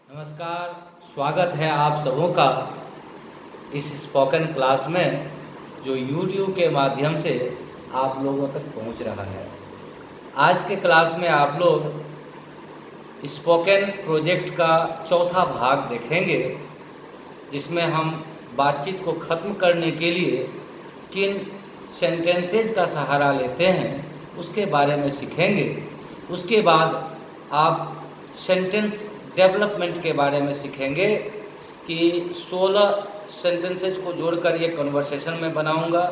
नमस्कार, स्वागत है आप सबों का इस स्पोकन क्लास में जो YouTube के माध्यम से आप लोगों तक पहुंच रहा है। आज के क्लास में आप लोग स्पोकन प्रोजेक्ट का चौथा भाग देखेंगे, जिसमें हम बातचीत को ख़त्म करने के लिए किन सेंटेंसेस का सहारा लेते हैं उसके बारे में सीखेंगे। उसके बाद आप सेंटेंस डेवलपमेंट के बारे में सीखेंगे कि 16 सेंटेंसेस को जोड़कर ये कन्वर्सेशन में बनाऊंगा।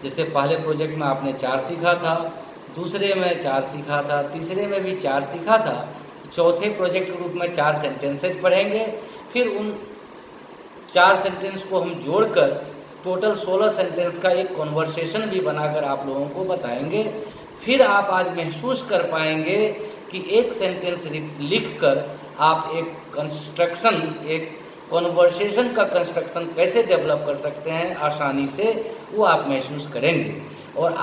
जैसे पहले प्रोजेक्ट में आपने 4 सीखा था, दूसरे में 4 सीखा था, तीसरे में भी 4 सीखा था। चौथे प्रोजेक्ट के रूप में 4 सेंटेंसेस पढ़ेंगे, फिर उन 4 सेंटेंस को हम जोड़कर टोटल 16 सेंटेंस का एक कन्वर्सेशन भी बनाकर आप लोगों को बताएंगे। फिर आप आज महसूस कर पाएंगे कि एक सेंटेंस लिखकर आप एक कन्वर्सेशन का कंस्ट्रक्शन कैसे डेवलप कर सकते हैं आसानी से, वो आप महसूस करेंगे। और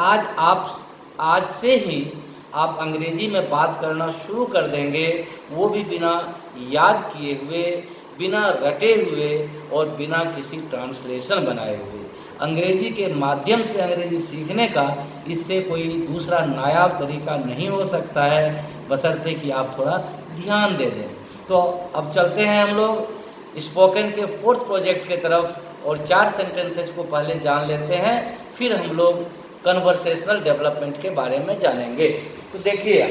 आज से ही आप अंग्रेजी में बात करना शुरू कर देंगे, वो भी बिना याद किए हुए, बिना रटे हुए और बिना किसी ट्रांसलेशन बनाए हुए। अंग्रेजी के माध्यम से अंग्रेजी सीखने का इससे कोई दूसरा नायाब तरीका नहीं हो सकता है, बशर्ते कि आप थोड़ा ध्यान दे दें। तो अब चलते हैं हम लोग स्पोकन के 4th प्रोजेक्ट के तरफ और 4 सेंटेंसेस को पहले जान लेते हैं, फिर हम लोग कन्वर्सेशनल डेवलपमेंट के बारे में जानेंगे। तो देखिए,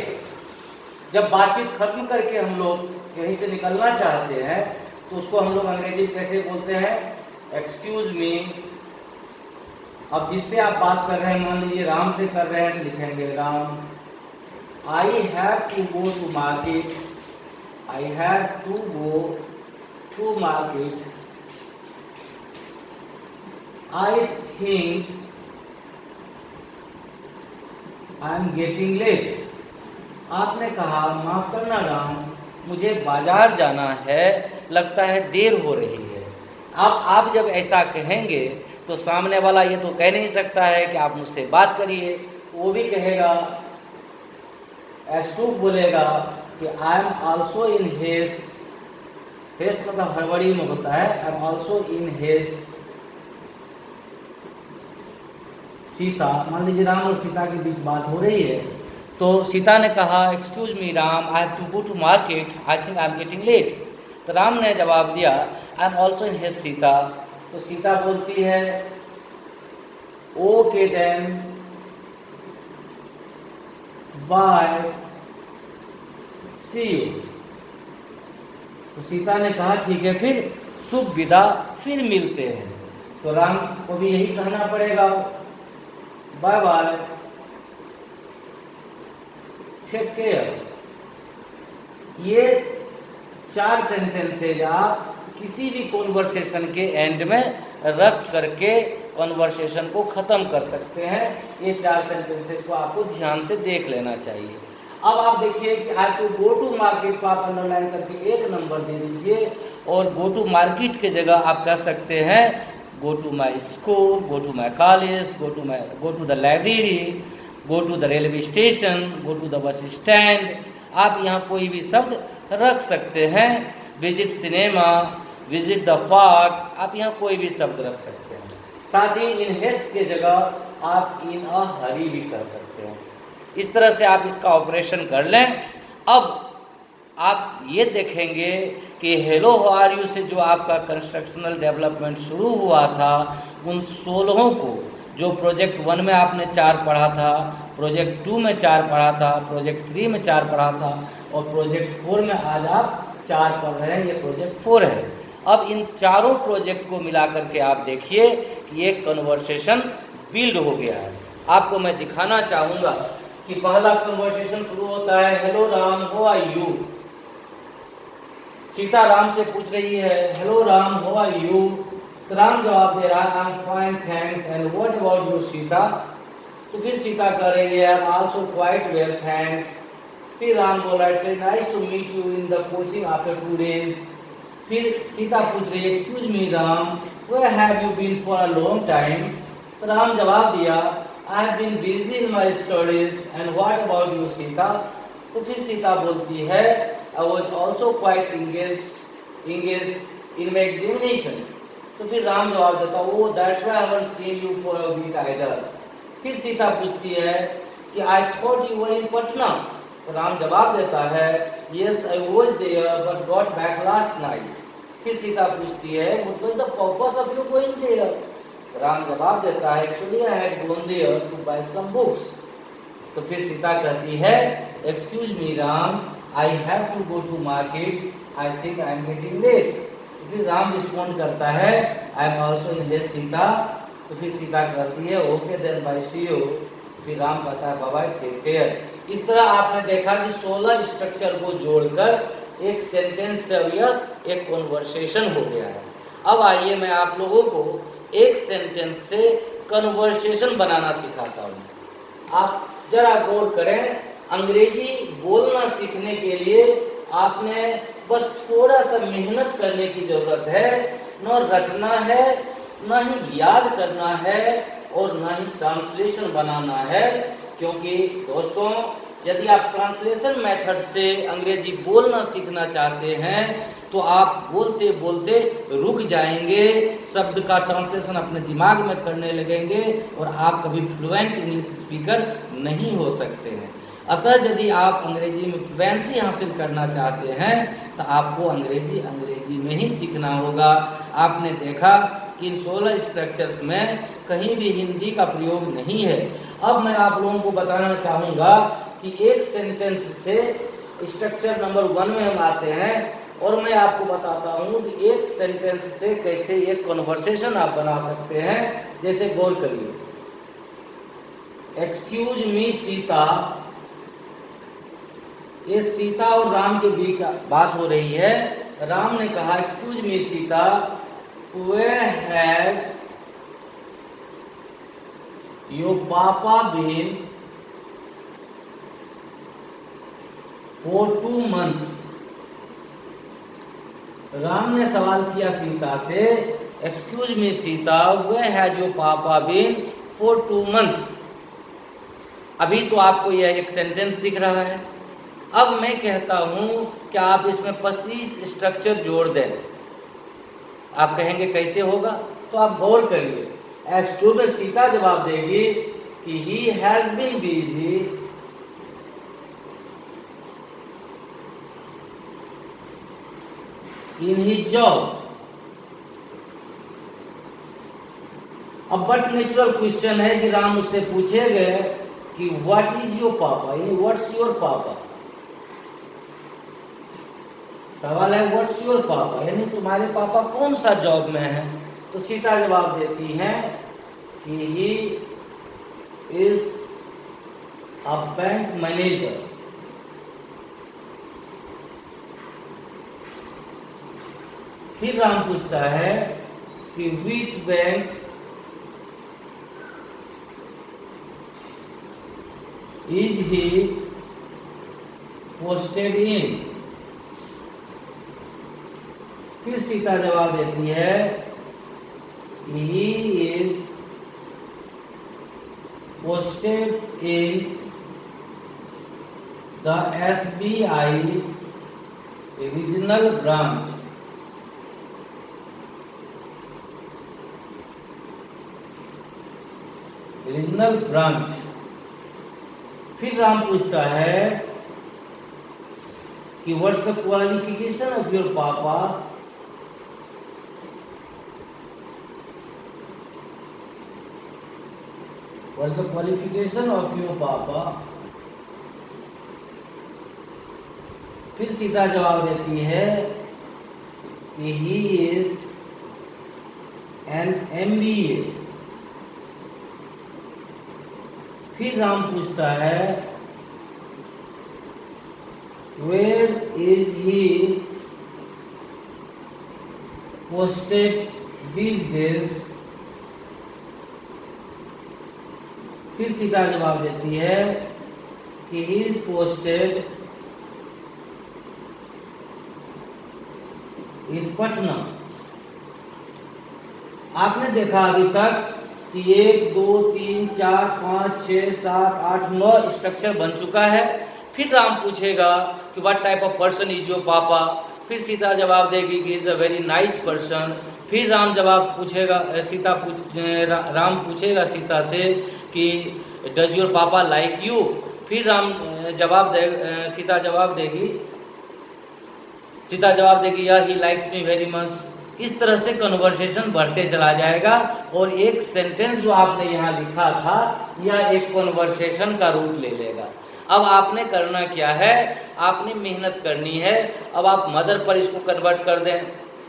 जब बातचीत खत्म करके हम लोग कहीं से निकलना चाहते हैं तो उसको हम लोग अंग्रेजी कैसे बोलते हैं? Excuse me. अब जिससे आप बात कर रहे हैं, मान लीजिए राम से कर रहे हैं तो लिखेंगे Ram. I have to go to market. I have to go to market. I think I am getting late. आपने कहा माफ करना राम, मुझे बाजार जाना है, लगता है देर हो रही है। अब आप जब ऐसा कहेंगे तो सामने वाला ये तो कह नहीं सकता है कि आप मुझसे बात करिए, वो भी कहेगा, एस्टूप बोलेगा कि I am also in haste. Haste मतलब हड़बड़ी में होता है। I am also in haste. Sita, मान लीजिए राम और सीता के बीच बात हो रही है, तो सीता ने कहा excuse me Ram, I have to go to market, I think I am getting late. तो राम ने जवाब दिया I am also in haste Sita. तो सीता बोलती है okay then bye see you. तो सीता ने कहा ठीक है, फिर शुभ विदा, फिर मिलते हैं। तो राम को भी यही कहना पड़ेगा, बाय बाय, टेक केयर। ये 4 सेंटेंसेज आप किसी भी कॉन्वर्सेशन के एंड में रख करके कॉन्वर्सेशन को ख़त्म कर सकते हैं। ये 4 सेंटेंसेज को आपको ध्यान से देख लेना चाहिए। अब आप देखिए कि आई टू गो टू मार्केट को आप अंडरलाइन करके 1 नंबर दे दीजिए, और गो टू मार्केट के जगह आप कह सकते हैं go to my school, go to my college, go to the library, go to the railway station, go to the bus stand. आप यहाँ कोई भी शब्द रख सकते हैं। Visit cinema, visit the park, आप यहाँ कोई भी शब्द रख सकते हैं। साथ ही इन हेस्ट के जगह आप इन अ हरी भी कर सकते हैं। इस तरह से आप इसका ऑपरेशन कर लें। अब आप ये देखेंगे कि हेलो हाउ आर यू से जो आपका कंस्ट्रक्शनल डेवलपमेंट शुरू हुआ था, उन 16 को जो प्रोजेक्ट 1 में आपने 4 पढ़ा था, प्रोजेक्ट 2 में 4 पढ़ा था, प्रोजेक्ट 3 में 4 पढ़ा था, और प्रोजेक्ट 4 में आज आप 4 पढ़ रहे हैं, ये प्रोजेक्ट 4 है। अब इन चारों प्रोजेक्ट को मिला करके आप देखिए कि ये कन्वर्सेशन बिल्ड हो गया है। आपको मैं दिखाना चाहूँगा कि पहला कन्वर्सेशन शुरू होता है hello Ram how are you. Sita Ram से पूछ रही है hello Ram how are you. तो राम जवाब दे रहा है I am fine thanks, and what about you Sita. तो फिर सीता कह रही है I am also quite well thanks. फिर राम बोल रहा है nice to meet you in the coaching after 2 days। फिर सीता पूछ रही है एक्सक्यूज मी Ram, where have you been for a long time. तो राम जवाब दिया I have been busy in my studies, and what about you, Sita? तो फिर सीता बोलती है I was also quite engaged engaged in my examination. तो फिर राम जवाब देता, oh that's why I haven't seen you for a week either. फिर सीता पूछती है कि I thought you were in Patna. तो राम जवाब देता है, yes I was there but got back last night. फिर सीता पूछती है, what was the purpose of you going there. Ram जवाब देता है, actually I had gone there to buy some books. तो फिर सीता कहती है, एक्सक्यूज मी Ram, I have to go to market, I think I am getting late. फिर राम रिस्पॉन्ड करता है, I am also in late Sita. तो फिर सीता कहती है, okay then bye see you. फिर राम कहता है, बाय बाय टेक केयर। इस तरह आपने देखा कि 16 स्ट्रक्चर को जोड़कर एक सेंटेंस से एक कन्वर्सेशन हो गया है। अब आइए मैं आप लोगों को एक सेंटेंस से कन्वर्सेशन बनाना सिखाता हूँ। आप जरा गौर करें, अंग्रेजी बोलना सीखने के लिए आपने बस थोड़ा सा मेहनत करने की जरूरत है। न रटना है, न ही याद करना है, और न ही ट्रांसलेशन बनाना है। क्योंकि दोस्तों, यदि आप ट्रांसलेशन मेथड से अंग्रेजी बोलना सीखना चाहते हैं तो आप बोलते बोलते रुक जाएंगे, शब्द का ट्रांसलेशन अपने दिमाग में करने लगेंगे और आप कभी फ्लुएंट इंग्लिश स्पीकर नहीं हो सकते हैं। अतः यदि आप अंग्रेजी में फ्लुएंसी हासिल करना चाहते हैं तो आपको अंग्रेजी में ही सीखना होगा। आपने देखा कि इन 16 स्ट्रक्चर्स में कहीं भी हिंदी का प्रयोग नहीं है। अब मैं आप लोगों को बताना चाहूँगा कि एक सेंटेंस से स्ट्रक्चर नंबर 1 में हम आते हैं और मैं आपको बताता हूँ कि एक सेंटेंस से कैसे एक कन्वर्सेशन आप बना सकते हैं। जैसे गौर करिए, एक्सक्यूज मी सीता, ये सीता और राम के बीच बात हो रही है। राम ने कहा, excuse me Sita, where has your papa been for 2 months। Ram ने सवाल किया सीता से, excuse me Sita, where has your papa been for 2 months। अभी तो आपको यह एक सेंटेंस दिख रहा है। अब मैं कहता हूं कि आप इसमें 25 स्ट्रक्चर जोड़ दें। आप कहेंगे कैसे होगा, तो आप गौर करिए। एज टू में सीता जवाब देगी कि he has been busy in his job. अब बट नेचुरल क्वेश्चन है कि राम उससे पूछेंगे कि व्हाट इज योर पापा, यानी व्हाट्स योर पापा। सवाल है व्हाट्स योर पापा, यानी तुम्हारे पापा कौन सा जॉब में है। तो सीता जवाब देती है कि he is a bank manager. फिर राम पूछता है कि which bank is he posted in. फिर सीता जवाब देती है he is posted in the SBI regional branch. Regional branch. फिर राम पूछता है कि what's the qualification of your पापा। What's the qualification of your papa? फिर सीता जवाब देती है कि he is an MBA। फिर राम पूछता है where is he posted these days। फिर सीता जवाब देती है कि he is posted in Patna. आपने देखा अभी तक कि 1 2 3 4 5 6 7 8 9 स्ट्रक्चर बन चुका है। फिर राम पूछेगा कि what type of person is your पापा। फिर सीता जवाब देगी कि is a very nice person. फिर राम जवाब पूछेगा, राम पूछेगा सीता से कि डज योर पापा लाइक यू। फिर राम सीता जवाब देगी या he likes me very much. इस तरह से कन्वर्सेशन बढ़ते चला जाएगा और एक सेंटेंस जो आपने यहाँ लिखा था यह एक कन्वर्सेशन का रूप ले लेगा। अब आपने करना क्या है, आपने मेहनत करनी है। अब आप मदर पर इसको कन्वर्ट कर दें।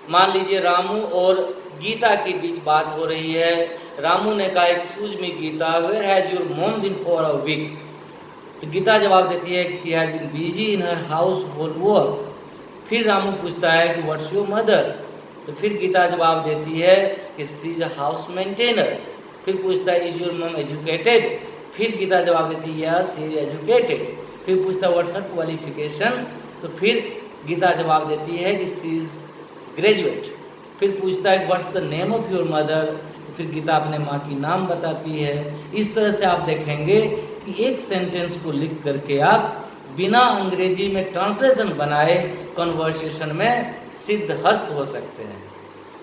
मान लीजिए रामू और गीता के बीच बात हो रही है। रामू ने कहा excuse me Geeta, where has your mom been for a week. तो गीता जवाब देती है कि she has been busy in her household work. फिर रामू पूछता है कि व्हाट्स योर मदर। तो फिर गीता जवाब देती है कि she is a house maintainer. फिर पूछता है इज योर मॉम एजुकेटेड। फिर गीता जवाब देती है यस शी इज एजुकेटेड। फिर पूछता है व्हाट्स हर क्वालिफिकेशन। तो फिर गीता जवाब देती है कि शी इज ग्रेजुएट। फिर पूछता है what's the name of your mother. फिर गीता अपने माँ की नाम बताती है। इस तरह से आप देखेंगे कि एक सेंटेंस को लिख करके आप बिना अंग्रेजी में ट्रांसलेशन बनाए कन्वर्सेशन में सिद्धहस्त हो सकते हैं।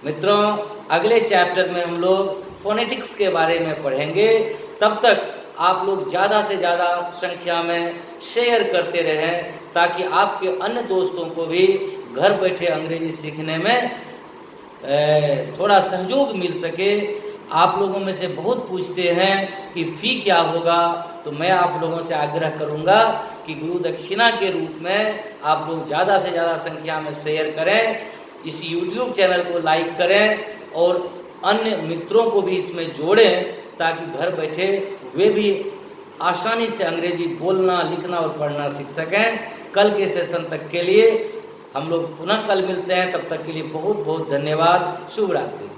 मित्रों, अगले चैप्टर में हम लोग फोनेटिक्स के बारे में पढ़ेंगे। तब तक आप लोग ज़्यादा से ज़्यादा संख्या में शेयर करते रहें ताकि आपके अन्य दोस्तों को भी घर बैठे अंग्रेजी सीखने में थोड़ा सहयोग मिल सके। आप लोगों में से बहुत पूछते हैं कि फ़ी क्या होगा, तो मैं आप लोगों से आग्रह करूंगा कि गुरु दक्षिणा के रूप में आप लोग ज़्यादा से ज़्यादा संख्या में शेयर करें, इस YouTube चैनल को लाइक करें और अन्य मित्रों को भी इसमें जोड़ें ताकि घर बैठे वे भी आसानी से अंग्रेजी बोलना, लिखना और पढ़ना सीख सकें। कल के सेशन तक के लिए हम लोग पुनः कल मिलते हैं। तब तक के लिए बहुत बहुत धन्यवाद। शुभ रात्रि।